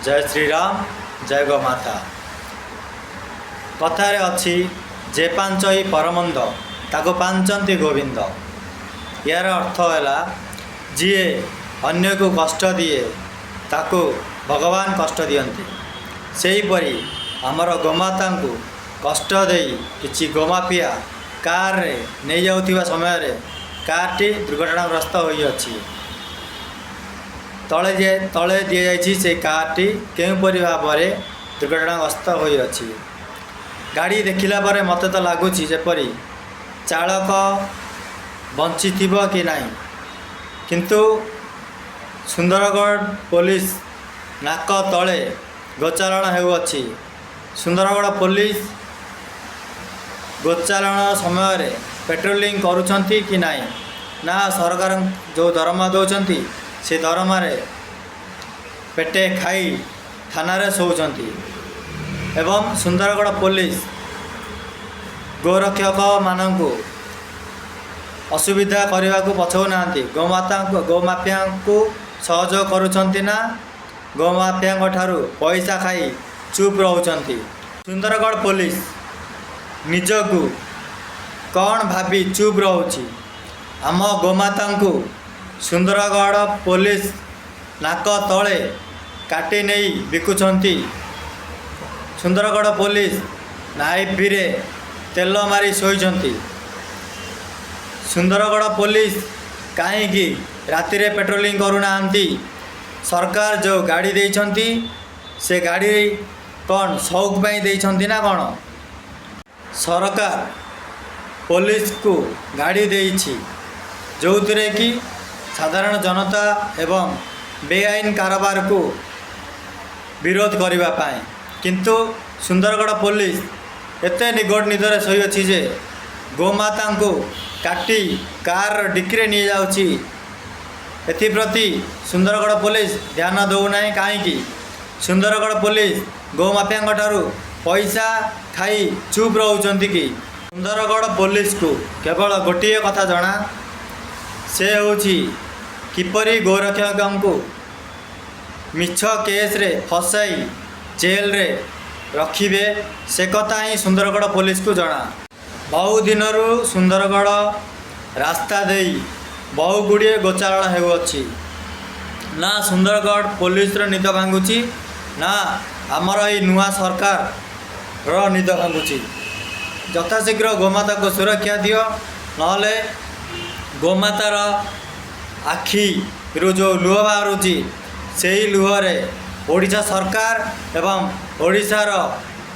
जय श्री राम जय गो माता। कथार अच्छी जे पांचई परमंद ताको पांचंती गोविंद। यार अर्थ है जी अन्य को कष्ट दिए ताको भगवान कष्ट दियंती। सेहीपरि आमर गोमाता को कष्ट दे कि गोमाफिया कार रे नहीं जाउथिबा समय रे कारटी दुर्घटनाग्रस्त होइअछि। तले दि जाइछि से कारटी केउपरि भाबरे दुर्घटनाग्रस्त होइअछि। गाड़ी देखिला परे मते तो लागुछि जेपरि चालक बंची थिबो कि नाही, किंतु सुंदरगढ़ पुलिस नाक तले गोचारण हेउअछि। सुंदरगढ़ पुलिस गोचारण समय रे पेट्रोलिंग करुछंती कि नाही ना सरकार जो दरमा दौरान से दरमा रे पेटे खाई थाना रे शोचंती। एवं सुंदरगढ़ पुलिस गोरक्षक मानू असुविधा करने को पछौ नांती। गोमाफिया को सहयोग करुछंती ना गोमाफिया ठारू पैसा खाई चुप रहउछंती। सुंदरगढ़ पुलिस निजकू कौन भाभी चुप रहुछि। आम गोमाता को सुंदरगढ़ पुलिस नाक तले काटी नहीं बिकुछंती। सुंदरगढ़ पुलिस नाइफिरे तेल मारी शोइछंती। सुंदरगढ़ पुलिस कहीं राति रे पेट्रोलिंग करूनाहांती। सरकार जो गाड़ी देइछंती से गाड़ी कौन शौक पाई देइछंती ना कौन सरकार पुलिस को गाड़ी देइछि जो थिरे कि साधारण जनता एवं बेआईन कारोबार को विरोध करने पाए। किंतु सुंदरगढ़ पुलिस एते निगड़ निदरे सही अच्छी जे गोमाता को काटी कार डिक्री नहीं जाउछि। एप्रति सुंदरगढ़ पुलिस ध्यान दौना कहीं सुंदरगढ़ पुलिस गोमाफिया ठारू पैसा खाई चुप रहउछंती कि। सुंदरगढ़ पुलिस को केवल गोटे कथा जना से होछि किपरि गोरक्षक को मिछ केस रे फसाई जेल रे रखिबे से कथा ही सुंदरगढ़ पुलिस को जना। बहु दिन सुंदरगढ़ रास्ता देई बहु गुड़िए गोचारण हेउअछि। ना सुंदरगढ़ पुलिस रो निद भांगुछि ना आमर ई नुआ सरकार रो निद भांगुछि। यथाशीघ्र गोमाता को सुरक्षा दियो नहले गोमातार आखि रो जो लुह बाहरुछि से लुह रे ओडिशा सरकार एवं ओडिशार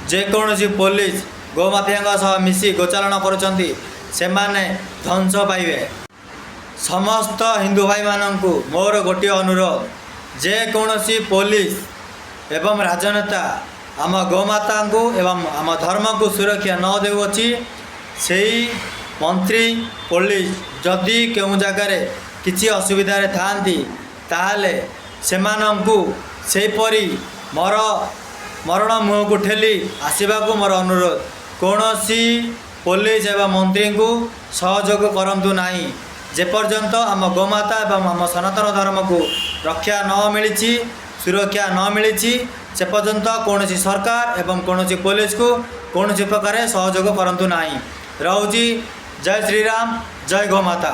जेकोसी पुलिस गोमाफिया सह मिसी गोचारण करुछंती सेमाने ध्वंस पाइबे। समस्त हिंदू भाई माननकु मोर गोटे अनुरोध जेकोसी पुलिस एवं राजनेता आम गोमाता को एवं आम धर्म को सुरक्षा न देउछि से मंत्री पुलिस जदि केउ जगार किसी असुविधा थांती ताहले सेमानंकु सेपरी मरण मुह को ठेली आसवाक मोर अनुरोध। कौनसी पुलिस एवं मंत्री को सहयोग करंतु नाही जेपर्यंत आम गोमाता एवं आम सनातन धर्म को रक्षा न मिली सुरक्षा न मिली से पर्यंत कौन सरकार एवं कौन पुलिस को कौन प्रकार सहयोग करंतु नाही। रहुजी जय श्री राम जय गोमाता।